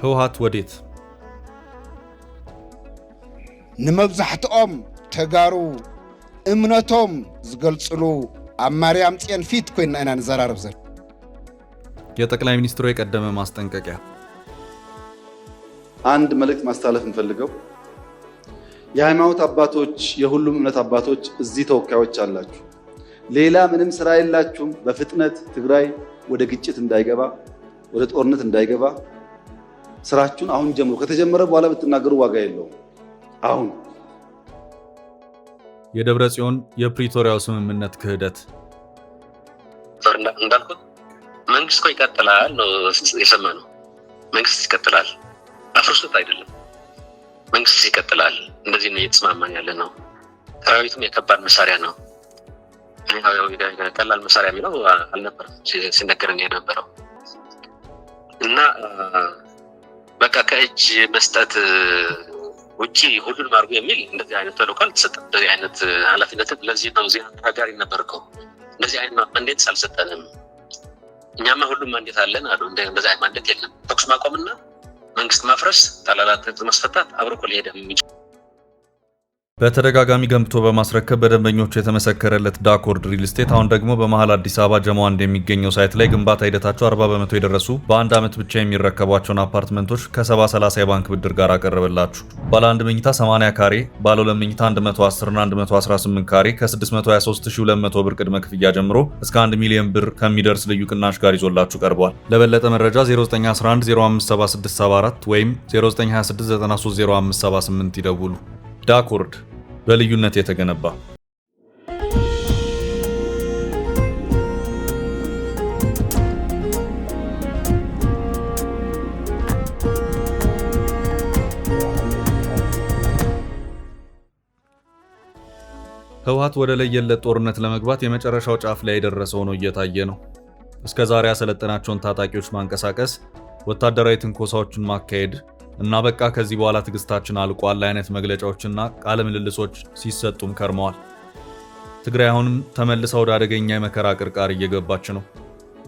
ህወሓት ወዴት? ንመብዛሕትኦም ተጋሩ እምነቶም ዝገልጽሉ ኣብ ማርያም ጽዮን ፊት ኮይና ኢና ንዘራርብ ዘር የጠቅላይ ሚኒስትሩ የቀደመ ማስጠንቀቂያ። አንድ መልእክት ማስተላለፍ እንፈልገው የሃይማኖት አባቶች የሁሉም እምነት አባቶች እዚህ ተወካዮች አላችሁ። ሌላ ምንም ስራ የላችሁም። በፍጥነት ትግራይ ወደ ግጭት እንዳይገባ ወደ ጦርነት እንዳይገባ ስራችሁን አሁን ጀምሩ። ከተጀመረ በኋላ ብትናገሩ ዋጋ የለውም። አሁን የደብረ ጽዮን የፕሪቶሪያው ስምምነት ክህደት እንዳልኩት መንግስት እኮ ይቀጥላል ነው የሰማነው። መንግስት ይቀጥላል፣ አፍርሱት አይደለም። መንግስት ይቀጥላል። እንደዚህ ነው እየተስማማን ያለ ነው። ሰራዊቱም የከባድ መሳሪያ ነው። ቀላል መሳሪያ የሚለው አልነበረም ሲነገረን የነበረው እና በቃ ከእጅ መስጠት ውጪ ሁሉንም አድርጎ የሚል እንደዚህ አይነት ተልዕኮ አልተሰጠም። እንደዚህ አይነት ኃላፊነት ለዚህ ነው እዚህ ተጋሪ ነበርከው። እንደዚህ አይነት ማንዴት አልሰጠንም። እኛማ ሁሉም ማንዴት አለን አሉ። እንደዚህ አይነት ማንዴት የለም። ተኩስ ማቆምና መንግስት ማፍረስ ጠላላት ማስፈታት አብሮ እኮ ሊሄድ የሚችል በተደጋጋሚ ገንብቶ በማስረከብ በደንበኞቹ የተመሰከረለት ዳኮርድ ሪል ስቴት አሁን ደግሞ በመሃል አዲስ አበባ ጀሞ አንድ የሚገኘው ሳይት ላይ ግንባታ ሂደታቸው 40% የደረሱ በአንድ ዓመት ብቻ የሚረከቧቸውን አፓርትመንቶች ከ70/30 የባንክ ብድር ጋር አቀረበላችሁ። ባለ 1 መኝታ 80 ካሬ፣ ባለ 2 መኝታ 110 እና 118 ካሬ ከ623200 ብር ቅድመ ክፍያ ጀምሮ እስከ 1 ሚሊዮን ብር ከሚደርስ ልዩ ቅናሽ ጋር ይዞላችሁ ቀርቧል። ለበለጠ መረጃ 0911 057674 ወይም 0926930578 ይደውሉ። ዳኮርድ በልዩነት የተገነባ ህወሓት ወደ ለየለት ጦርነት ለመግባት የመጨረሻው ጫፍ ላይ የደረሰው ነው እየታየ ነው። እስከ ዛሬ ያሰለጠናቸውን ታጣቂዎች ማንቀሳቀስ፣ ወታደራዊ ትንኮሳዎችን ማካሄድ እና በቃ ከዚህ በኋላ ትግስታችን አልቋል አይነት መግለጫዎችና ቃለ ምልልሶች ሲሰጡም ከርመዋል። ትግራይ አሁንም ተመልሳ ወደ አደገኛ የመከራ ቅርቃር እየገባች ነው።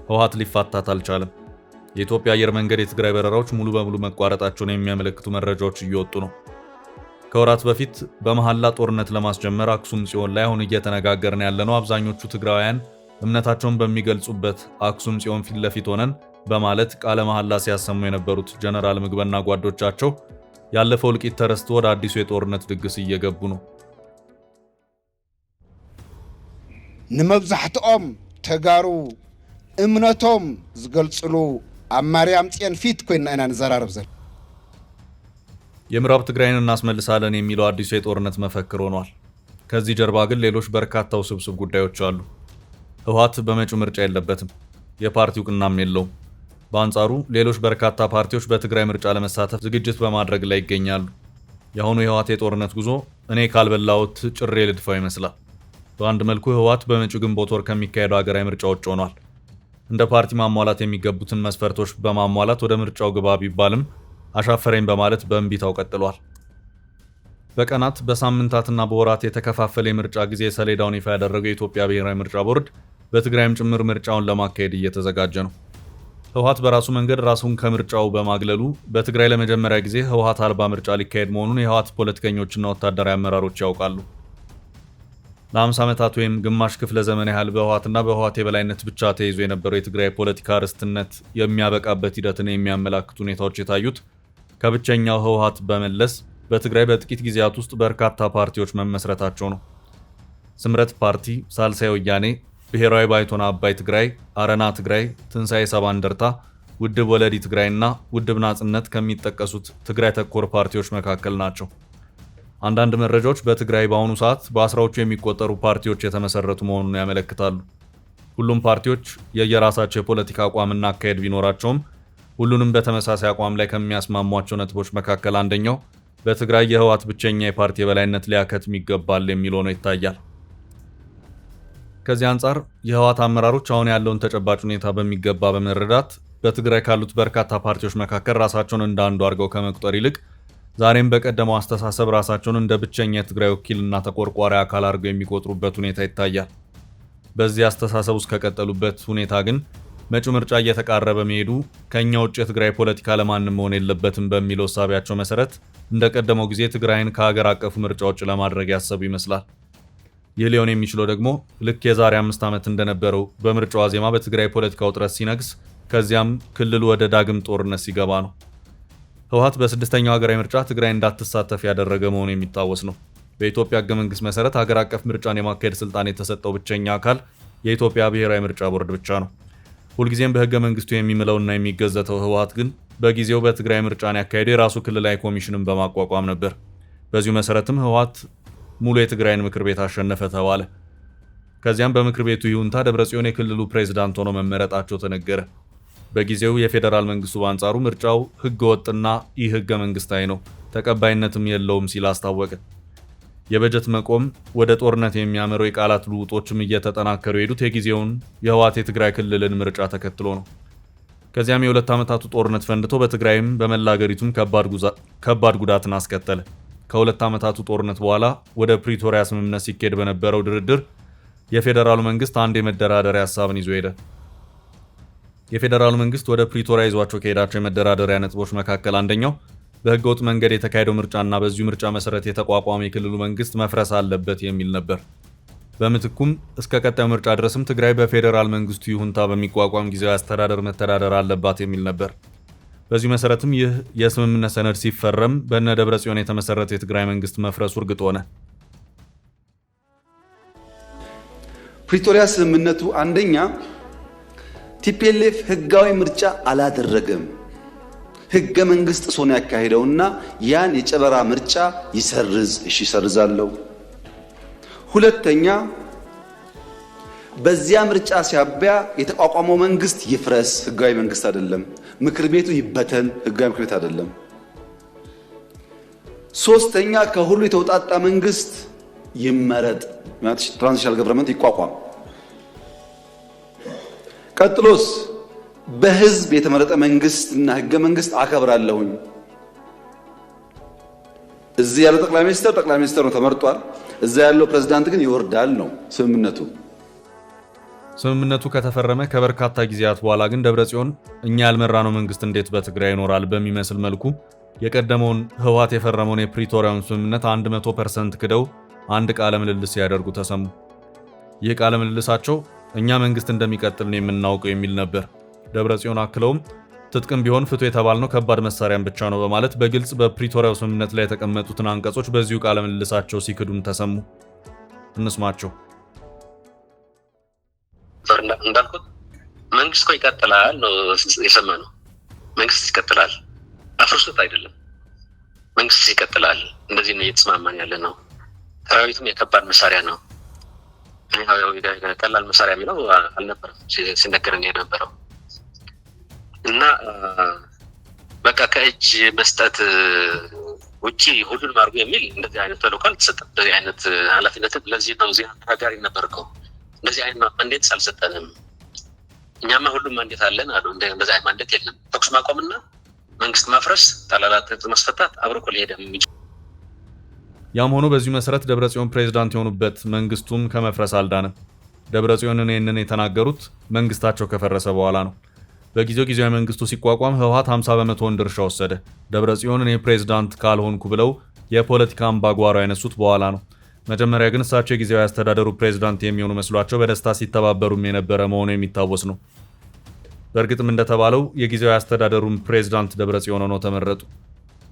ህወሓት ሊፋታት አልቻለም። የኢትዮጵያ አየር መንገድ የትግራይ በረራዎች ሙሉ በሙሉ መቋረጣቸውን የሚያመለክቱ መረጃዎች እየወጡ ነው። ከወራት በፊት በመሐላ ጦርነት ለማስጀመር አክሱም ጽዮን ላይ አሁን እየተነጋገርን ያለነው አብዛኞቹ ትግራውያን እምነታቸውን በሚገልጹበት አክሱም ጽዮን ፊት ለፊት ሆነን በማለት ቃለ መሐላ ሲያሰሙ የነበሩት ጀነራል ምግበና ጓዶቻቸው ያለፈው እልቂት ተረስቶ ወደ አዲሱ የጦርነት ድግስ እየገቡ ነው። ንመብዛሕትኦም ተጋሩ እምነቶም ዝገልጽሉ ኣብ ማርያም ጽዮን ፊት ኮይና ኢና ንዘራርብ ዘር የምዕራብ ትግራይን እናስመልሳለን የሚለው አዲሱ የጦርነት መፈክር ሆኗል። ከዚህ ጀርባ ግን ሌሎች በርካታ ውስብስብ ጉዳዮች አሉ። ህወሓት በመጪው ምርጫ የለበትም፣ የፓርቲው እውቅናም የለውም። በአንጻሩ ሌሎች በርካታ ፓርቲዎች በትግራይ ምርጫ ለመሳተፍ ዝግጅት በማድረግ ላይ ይገኛሉ። የአሁኑ የህወሓት የጦርነት ጉዞ እኔ ካልበላሁት ጭሬ ልድፋው ይመስላል። በአንድ መልኩ ህወሓት በመጪው ግንቦት ወር ከሚካሄደው ሀገራዊ ምርጫ ውጭ ሆኗል። እንደ ፓርቲ ማሟላት የሚገቡትን መስፈርቶች በማሟላት ወደ ምርጫው ግባ ቢባልም አሻፈረኝ በማለት በእንቢታው ቀጥሏል። በቀናት በሳምንታትና በወራት የተከፋፈለ የምርጫ ጊዜ ሰሌዳውን ይፋ ያደረገው የኢትዮጵያ ብሔራዊ ምርጫ ቦርድ በትግራይም ጭምር ምርጫውን ለማካሄድ እየተዘጋጀ ነው። ህወሓት በራሱ መንገድ ራሱን ከምርጫው በማግለሉ በትግራይ ለመጀመሪያ ጊዜ ህወሓት አልባ ምርጫ ሊካሄድ መሆኑን የህወሓት ፖለቲከኞችና ወታደራዊ አመራሮች ያውቃሉ። ለ50 ዓመታት ወይም ግማሽ ክፍለ ዘመን ያህል በህወሓትና በህወሓት የበላይነት ብቻ ተይዞ የነበረው የትግራይ ፖለቲካ ርስትነት የሚያበቃበት ሂደትን የሚያመላክቱ ሁኔታዎች የታዩት ከብቸኛው ህወሓት በመለስ በትግራይ በጥቂት ጊዜያት ውስጥ በርካታ ፓርቲዎች መመስረታቸው ነው። ስምረት ፓርቲ፣ ሳልሳይ ወያኔ፣ ብሔራዊ ባይቶና አባይ ትግራይ፣ አረና ትግራይ፣ ትንሳኤ ሰባ እንደርታ፣ ውድብ ወለዲ ትግራይና ውድብ ናጽነት ከሚጠቀሱት ትግራይ ተኮር ፓርቲዎች መካከል ናቸው። አንዳንድ መረጃዎች በትግራይ በአሁኑ ሰዓት በአስራዎቹ የሚቆጠሩ ፓርቲዎች የተመሰረቱ መሆኑን ያመለክታሉ። ሁሉም ፓርቲዎች የየራሳቸው የፖለቲካ አቋምና አካሄድ ቢኖራቸውም ሁሉንም በተመሳሳይ አቋም ላይ ከሚያስማሟቸው ነጥቦች መካከል አንደኛው በትግራይ የህወሓት ብቸኛ የፓርቲ የበላይነት ሊያከትም ይገባል የሚለው ነው ይታያል። ከዚህ አንጻር የህወሓት አመራሮች አሁን ያለውን ተጨባጭ ሁኔታ በሚገባ በመረዳት በትግራይ ካሉት በርካታ ፓርቲዎች መካከል ራሳቸውን እንደ አንዱ አድርገው ከመቁጠር ይልቅ ዛሬም በቀደመው አስተሳሰብ ራሳቸውን እንደ ብቸኛ የትግራይ ወኪልና ተቆርቋሪ አካል አድርገው የሚቆጥሩበት ሁኔታ ይታያል። በዚህ አስተሳሰብ ውስጥ ከቀጠሉበት ሁኔታ ግን መጪው ምርጫ እየተቃረበ መሄዱ ከኛ ውጭ የትግራይ ፖለቲካ ለማንም መሆን የለበትም በሚለው እሳቢያቸው መሰረት እንደቀደመው ጊዜ ትግራይን ከሀገር አቀፉ ምርጫ ውጭ ለማድረግ ያሰቡ ይመስላል። ይህ ሊሆን የሚችለው ደግሞ ልክ የዛሬ 5 ዓመት እንደነበረው በምርጫው ዋዜማ በትግራይ ፖለቲካ ውጥረት ሲነግስ ከዚያም ክልሉ ወደ ዳግም ጦርነት ሲገባ ነው። ህወሓት በስድስተኛው ሀገራዊ ምርጫ ትግራይ እንዳትሳተፍ ያደረገ መሆኑ የሚታወስ ነው። በኢትዮጵያ ህገ መንግስት መሰረት ሀገር አቀፍ ምርጫን የማካሄድ ስልጣን የተሰጠው ብቸኛ አካል የኢትዮጵያ ብሔራዊ ምርጫ ቦርድ ብቻ ነው። ሁልጊዜም በህገ መንግስቱ የሚምለውና የሚገዘተው ህወሓት ግን በጊዜው በትግራይ ምርጫን ያካሄደው የራሱ ክልላዊ ኮሚሽንን በማቋቋም ነበር። በዚሁ መሰረትም ህወሓት ሙሉ የትግራይን ምክር ቤት አሸነፈ ተባለ። ከዚያም በምክር ቤቱ ይሁንታ ደብረጽዮን የክልሉ ፕሬዝዳንት ሆነው መመረጣቸው ተነገረ። በጊዜው የፌዴራል መንግስቱ በአንጻሩ ምርጫው ህገ ወጥና ይህ ህገ መንግስታዊ ነው፣ ተቀባይነትም የለውም ሲል አስታወቀ። የበጀት መቆም ወደ ጦርነት የሚያመረው የቃላት ልውጦችም እየተጠናከሩ የሄዱት የጊዜውን የህወሓት የትግራይ ክልልን ምርጫ ተከትሎ ነው። ከዚያም የ2 ዓመታቱ ጦርነት ፈንድቶ በትግራይም በመላ አገሪቱም ከባድ ጉዳትን አስከተለ። ከ2 ዓመታቱ ጦርነት በኋላ ወደ ፕሪቶሪያ ስምምነት ሲካሄድ በነበረው ድርድር የፌዴራሉ መንግስት አንድ የመደራደሪያ ሀሳብን ይዞ ሄደ። የፌዴራሉ መንግስት ወደ ፕሪቶሪያ ይዟቸው ከሄዳቸው የመደራደሪያ ነጥቦች መካከል አንደኛው በህገወጥ መንገድ የተካሄደው ምርጫና በዚሁ ምርጫ መሰረት የተቋቋመ የክልሉ መንግስት መፍረስ አለበት የሚል ነበር። በምትኩም እስከ ቀጣዩ ምርጫ ድረስም ትግራይ በፌዴራል መንግስቱ ይሁንታ በሚቋቋም ጊዜያዊ አስተዳደር መተዳደር አለባት የሚል ነበር። በዚሁ መሰረትም ይህ የስምምነት ሰነድ ሲፈረም በእነ ደብረጽዮን የተመሰረተ የትግራይ መንግስት መፍረሱ እርግጥ ሆነ። ፕሪቶሪያ ስምምነቱ አንደኛ ቲፒኤልኤፍ ህጋዊ ምርጫ አላደረገም፣ ህገ መንግስት ጥሶ ነው ያካሄደውና ያን የጨበራ ምርጫ ይሰርዝ። እሺ ይሰርዛለሁ። ሁለተኛ በዚያ ምርጫ ሲያበያ የተቋቋመው መንግስት ይፍረስ፣ ህጋዊ መንግስት አይደለም። ምክር ቤቱ ይበተን፣ ህጋዊ ምክር ቤት አይደለም። ሶስተኛ ከሁሉ የተውጣጣ መንግስት ይመረጥ፣ ትራንዚሽናል ገቨርንመንት ይቋቋም። ቀጥሎስ በህዝብ የተመረጠ መንግስት እና ህገ መንግስት አከብራለሁኝ። እዚህ ያለው ጠቅላይ ሚኒስትር ነው ተመርጧል። እዛ ያለው ፕሬዝዳንት ግን ይወርዳል ነው ስምምነቱ። ስምምነቱ ከተፈረመ ከበርካታ ጊዜያት በኋላ ግን ደብረጽዮን እኛ ያልመራነው መንግስት እንዴት በትግራይ ይኖራል በሚመስል መልኩ የቀደመውን ህወሓት የፈረመውን የፕሪቶሪያውን ስምምነት 100% ክደው አንድ ቃለ ምልልስ ሲያደርጉ ተሰሙ። ይህ ቃለ ምልልሳቸው እኛ መንግስት እንደሚቀጥል ነው የምናውቀው የሚል ነበር። ደብረጽዮን አክለውም ትጥቅም ቢሆን ፍቱ የተባልነው ከባድ መሳሪያን ብቻ ነው በማለት በግልጽ በፕሪቶሪያው ስምምነት ላይ የተቀመጡትን አንቀጾች በዚሁ ቃለ ምልልሳቸው ሲክዱም ተሰሙ። እንስማቸው። እንዳልኩት መንግስት እኮ ይቀጥላል ነው የሰማነው። መንግስት ይቀጥላል፣ አፍርሱት አይደለም። መንግስት ይቀጥላል። እንደዚህ ነው እየተስማማን ያለ ነው። ሰራዊቱም የከባድ መሳሪያ ነው። ቀላል መሳሪያ የሚለው አልነበረም ሲነገረን የነበረው እና በቃ ከእጅ መስጠት ውጪ ሁሉንም አድርጎ የሚል እንደዚህ አይነት ተልዕኮ አልተሰጠም። እንደዚህ አይነት ኃላፊነት ለዚህ ነው ዜና ተናጋሪ ነበርከው። እንደዚህ አይነት ማንዴት አልሰጠንም። እኛማ ሁሉም ማንዴት አለን አሉ። እንደዚህ አይነት ማንዴት የለም። ተኩስ ማቆምና መንግስት ማፍረስ፣ ታላላት ማስፈታት አብሮ እኮ ሊሄድ የሚችል። ያም ሆኖ በዚሁ መሰረት ደብረጽዮን ፕሬዝዳንት የሆኑበት መንግስቱም ከመፍረስ አልዳነም። ደብረጽዮን ይህንን የተናገሩት መንግስታቸው ከፈረሰ በኋላ ነው። በጊዜው ጊዜያዊ መንግስቱ ሲቋቋም ህወሓት 50% ድርሻ ወሰደ። ደብረጽዮን እኔ ፕሬዝዳንት ካልሆንኩ ብለው የፖለቲካ አምባጓሮ ያነሱት በኋላ ነው። መጀመሪያ ግን እሳቸው የጊዜያዊ አስተዳደሩ ፕሬዝዳንት የሚሆኑ መስሏቸው በደስታ ሲተባበሩም የነበረ መሆኑ የሚታወስ ነው። በእርግጥም እንደተባለው የጊዜያዊ አስተዳደሩን ፕሬዝዳንት ደብረጽዮን ሆነው ተመረጡ።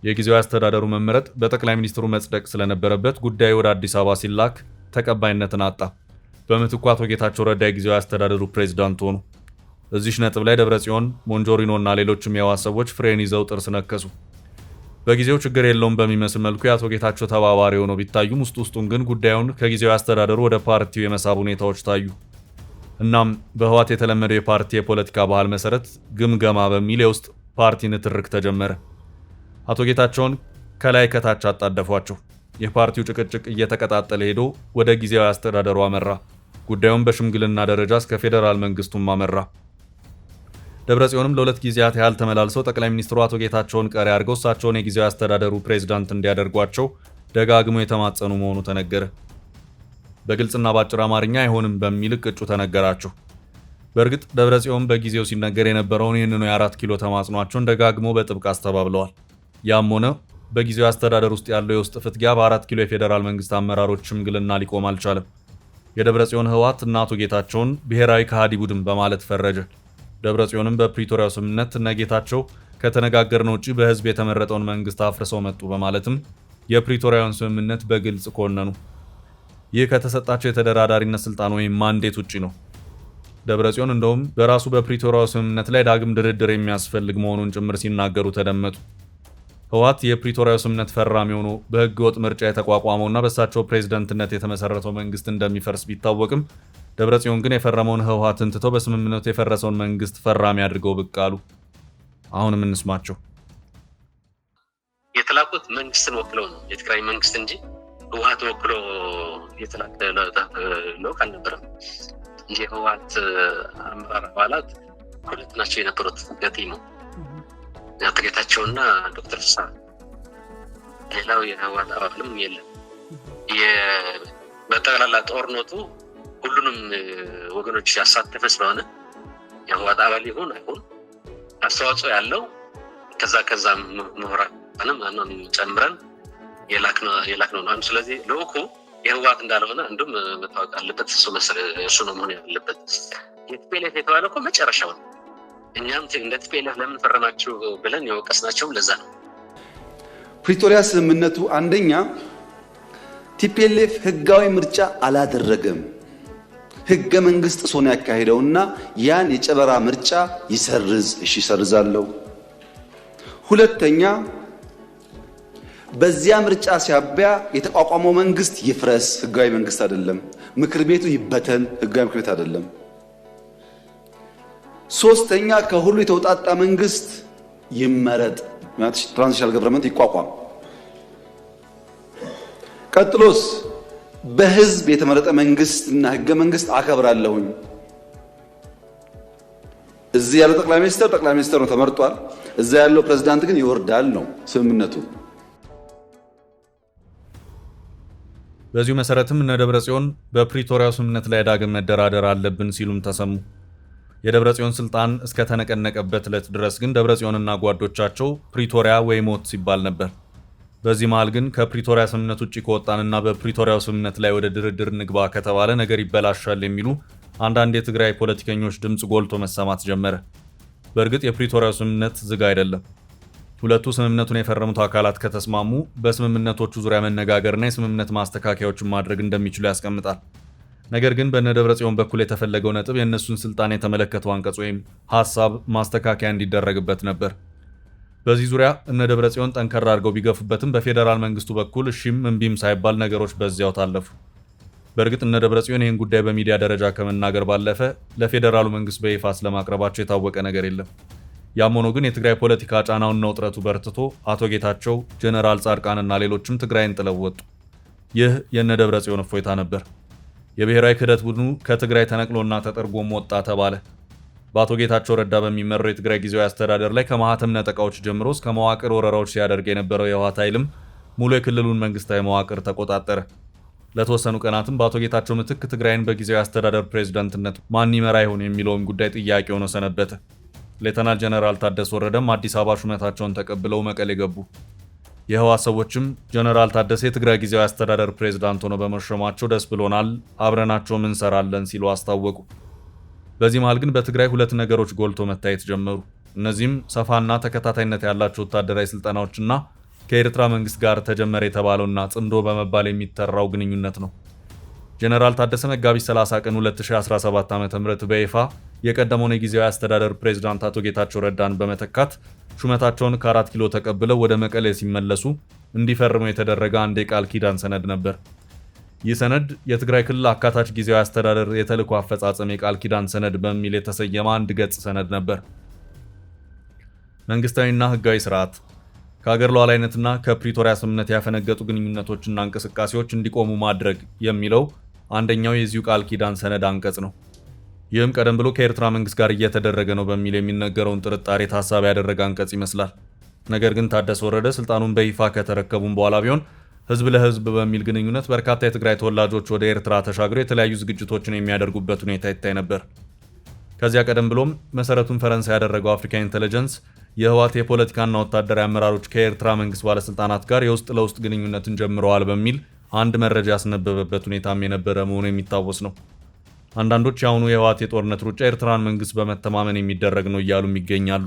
የጊዜያዊ አስተዳደሩ መመረጥ በጠቅላይ ሚኒስትሩ መጽደቅ ስለነበረበት ጉዳዩ ወደ አዲስ አበባ ሲላክ ተቀባይነትን አጣ። በምትኩ አቶ ጌታቸው ረዳ የጊዜያዊ አስተዳደሩ ፕሬዝዳንት ሆኑ። እዚህ ነጥብ ላይ ደብረጽዮን፣ ሞንጆሪኖ እና ሌሎችም የህወሓት ሰዎች ፍሬን ይዘው ጥርስ ነከሱ። በጊዜው ችግር የለውም በሚመስል መልኩ የአቶ ጌታቸው ተባባሪ ሆነው ቢታዩም ውስጡን ግን ጉዳዩን ከጊዜያዊ አስተዳደሩ ወደ ፓርቲው የመሳብ ሁኔታዎች ታዩ። እናም በህወሓት የተለመደው የፓርቲ የፖለቲካ ባህል መሰረት ግምገማ በሚል የውስጥ ፓርቲ ንትርክ ተጀመረ። አቶ ጌታቸውን ከላይ ከታች አጣደፏቸው። የፓርቲው ጭቅጭቅ እየተቀጣጠለ ሄዶ ወደ ጊዜያዊ አስተዳደሩ አመራ። ጉዳዩን በሽምግልና ደረጃ እስከ ፌዴራል መንግስቱም አመራ። ደብረጽዮንም ለ2 ጊዜያት ያህል ተመላልሰው ጠቅላይ ሚኒስትሩ አቶ ጌታቸውን ቀሪ አድርገው እሳቸውን የጊዜያዊ አስተዳደሩ ፕሬዝዳንት እንዲያደርጓቸው ደጋግሞ የተማጸኑ መሆኑ ተነገረ። በግልጽና በአጭር አማርኛ አይሆንም በሚል ቅጩ ተነገራቸው። በእርግጥ ደብረጽዮን በጊዜው ሲነገር የነበረውን ይህንኑ የ4 ኪሎ ተማጽኗቸውን ደጋግሞ በጥብቅ አስተባብለዋል። ያም ሆነ በጊዜው አስተዳደር ውስጥ ያለው የውስጥ ፍትጊያ በ4 ኪሎ የፌዴራል መንግስት አመራሮች ሽምግልና ሊቆም አልቻለም። የደብረጽዮን ህወሓት እና አቶ ጌታቸውን ብሔራዊ ከሃዲ ቡድን በማለት ፈረጀ። ደብረጽዮንም በፕሪቶሪያው ስምምነት እነ ጌታቸው ከተነጋገርነው ውጪ በህዝብ የተመረጠውን መንግስት አፍርሰው መጡ በማለትም የፕሪቶሪያውን ስምምነት በግልጽ ኮነኑ። ይህ ከተሰጣቸው የተደራዳሪነት ስልጣን ወይም ማንዴት ውጪ ነው። ደብረጽዮን እንደውም በራሱ በፕሪቶሪያው ስምምነት ላይ ዳግም ድርድር የሚያስፈልግ መሆኑን ጭምር ሲናገሩ ተደመጡ። ህወሓት የፕሪቶሪያው ስምምነት ፈራሚ ሆኖ በህገ ወጥ ምርጫ የተቋቋመውና በእሳቸው ፕሬዝዳንትነት የተመሰረተው መንግስት እንደሚፈርስ ቢታወቅም ደብረጽዮን ግን የፈረመውን ህወሓትን ትተው በስምምነቱ የፈረሰውን መንግስት ፈራሚ አድርገው ብቅ አሉ። አሁንም እንስማቸው። የተላኩት መንግስትን ወክለው ነው፣ የትግራይ መንግስት እንጂ ህወሓት ወክሎ የተላከ ልዑክ አልነበረም። የህወሓት አመራር አባላት ሁለት ናቸው የነበሩት ከቲሙ አቶ ጌታቸውና ዶክተር ፍስሐ። ሌላው የህወሓት አባልም የለም። በጠቅላላ ጦርነቱ ሁሉንም ወገኖች ያሳተፈ ስለሆነ የህወሓት አባል ይሁን አይሁን አስተዋጽኦ ያለው ከዛ ምሁራንም ጨምረን የላክነው ነው። ስለዚህ ልዑኩ የህወሓት እንዳልሆነ አንዱም መታወቅ አለበት። እሱ ነው መሆን ያለበት። የቲፒኤልኤፍ የተባለው እኮ መጨረሻው ነው። እኛም እንደ ቲፒኤልኤፍ ለምን ፈረማችሁ ብለን የወቀስናቸውም ለዛ ነው። ፕሪቶሪያ ስምምነቱ አንደኛ ቲፒኤልኤፍ ህጋዊ ምርጫ አላደረገም። ህገ መንግስት ጥሶ ነው ያካሄደውና ያን የጨበራ ምርጫ ይሰርዝ። እሺ ይሰርዛለሁ። ሁለተኛ በዚያ ምርጫ ሲያበያ የተቋቋመው መንግስት ይፍረስ፣ ህጋዊ መንግስት አይደለም። ምክር ቤቱ ይበተን፣ ህጋዊ ምክር ቤት አይደለም። ሶስተኛ ከሁሉ የተውጣጣ መንግስት ይመረጥ፣ ማለት ትራንዚሽናል ገቨርንመንት ይቋቋም። ቀጥሎስ በህዝብ የተመረጠ መንግስት እና ህገ መንግስት አከብራለሁኝ። እዚህ ያለው ጠቅላይ ሚኒስትር ነው ተመርጧል። እዛ ያለው ፕሬዝዳንት ግን ይወርዳል ነው ስምምነቱ። በዚሁ መሰረትም እነ ደብረጽዮን በፕሪቶሪያው ስምምነት ላይ ዳግም መደራደር አለብን ሲሉም ተሰሙ። የደብረጽዮን ስልጣን እስከ ተነቀነቀበት ዕለት ድረስ ግን ደብረጽዮንና ጓዶቻቸው ፕሪቶሪያ ወይ ሞት ሲባል ነበር። በዚህ መሃል ግን ከፕሪቶሪያ ስምምነት ውጪ ከወጣንና በፕሪቶሪያው ስምምነት ላይ ወደ ድርድር ንግባ ከተባለ ነገር ይበላሻል የሚሉ አንዳንድ የትግራይ ፖለቲከኞች ድምጽ ጎልቶ መሰማት ጀመረ። በእርግጥ የፕሪቶሪያው ስምምነት ዝግ አይደለም። ሁለቱ ስምምነቱን የፈረሙት አካላት ከተስማሙ በስምምነቶቹ ዙሪያ መነጋገርና የስምምነት ማስተካከያዎችን ማድረግ እንደሚችሉ ያስቀምጣል። ነገር ግን በእነ ደብረጽዮን በኩል የተፈለገው ነጥብ የእነሱን ስልጣን የተመለከተው አንቀጽ ወይም ሐሳብ ማስተካከያ እንዲደረግበት ነበር። በዚህ ዙሪያ እነ ደብረጽዮን ጠንከር አድርገው ቢገፉበትም በፌዴራል መንግስቱ በኩል እሺም እምቢም ሳይባል ነገሮች በዚያው ታለፉ። በእርግጥ እነ ደብረጽዮን ይህን ጉዳይ በሚዲያ ደረጃ ከመናገር ባለፈ ለፌዴራሉ መንግስት በይፋ ስለማቅረባቸው የታወቀ ነገር የለም። ያም ሆኖ ግን የትግራይ ፖለቲካ ጫናውና ውጥረቱ በርትቶ አቶ ጌታቸው፣ ጀነራል ጻድቃንና ሌሎችም ትግራይን ጥለው ወጡ። ይህ የእነ ደብረጽዮን እፎይታ ነበር። የብሔራዊ ክህደት ቡድኑ ከትግራይ ተነቅሎና ተጠርጎም ወጣ ተባለ። በአቶ ጌታቸው ረዳ በሚመራው የትግራይ ጊዜያዊ አስተዳደር ላይ ከማህተም ነጠቃዎች ጀምሮ እስከ መዋቅር ወረራዎች ሲያደርግ የነበረው የህወሓት ኃይልም ሙሉ የክልሉን መንግስታዊ መዋቅር ተቆጣጠረ። ለተወሰኑ ቀናትም በአቶ ጌታቸው ምትክ ትግራይን በጊዜያዊ አስተዳደር ፕሬዝዳንትነት ማን ይመራ ይሆን የሚለውን ጉዳይ ጥያቄ ሆኖ ሰነበተ። ሌተናል ጀነራል ታደሰ ወረደም አዲስ አበባ ሹመታቸውን ተቀብለው መቀሌ ገቡ። የህወሓት ሰዎችም ጀነራል ታደሰ የትግራይ ጊዜያዊ አስተዳደር ፕሬዝዳንት ሆነው በመሾማቸው ደስ ብሎናል፣ አብረናቸውም እንሰራለን ሲሉ አስታወቁ። በዚህ መሃል ግን በትግራይ ሁለት ነገሮች ጎልቶ መታየት ጀመሩ። እነዚህም ሰፋና ተከታታይነት ያላቸው ወታደራዊ ስልጠናዎችና ከኤርትራ መንግስት ጋር ተጀመረ የተባለውና ጽምዶ በመባል የሚጠራው ግንኙነት ነው። ጀነራል ታደሰ መጋቢት 30 ቀን 2017 ዓ.ም በይፋ የቀደመውን የጊዜያዊ አስተዳደር ፕሬዝዳንት አቶ ጌታቸው ረዳን በመተካት ሹመታቸውን ከ4 ኪሎ ተቀብለው ወደ መቀሌ ሲመለሱ እንዲፈርሙ የተደረገ አንድ የቃል ኪዳን ሰነድ ነበር። ይህ ሰነድ የትግራይ ክልል አካታች ጊዜያዊ አስተዳደር የተልዕኮ አፈጻጸም የቃል ኪዳን ሰነድ በሚል የተሰየመ አንድ ገጽ ሰነድ ነበር። መንግስታዊና ህጋዊ ስርዓት፣ ከሀገር ሉዓላዊነትና ከፕሪቶሪያ ስምምነት ያፈነገጡ ግንኙነቶችና እንቅስቃሴዎች እንዲቆሙ ማድረግ የሚለው አንደኛው የዚሁ ቃል ኪዳን ሰነድ አንቀጽ ነው። ይህም ቀደም ብሎ ከኤርትራ መንግስት ጋር እየተደረገ ነው በሚል የሚነገረውን ጥርጣሬ ታሳቢ ያደረገ አንቀጽ ይመስላል። ነገር ግን ታደሰ ወረደ ስልጣኑን በይፋ ከተረከቡም በኋላ ቢሆን ህዝብ ለህዝብ በሚል ግንኙነት በርካታ የትግራይ ተወላጆች ወደ ኤርትራ ተሻግረው የተለያዩ ዝግጅቶችን የሚያደርጉበት ሁኔታ ይታይ ነበር። ከዚያ ቀደም ብሎም መሰረቱን ፈረንሳይ ያደረገው አፍሪካ ኢንተለጀንስ የህወሓት የፖለቲካና ወታደራዊ አመራሮች ከኤርትራ መንግስት ባለስልጣናት ጋር የውስጥ ለውስጥ ግንኙነትን ጀምረዋል በሚል አንድ መረጃ ያስነበበበት ሁኔታም የነበረ መሆኑ የሚታወስ ነው። አንዳንዶች የአሁኑ የህወሓት የጦርነት ሩጫ ኤርትራን መንግስት በመተማመን የሚደረግ ነው እያሉም ይገኛሉ።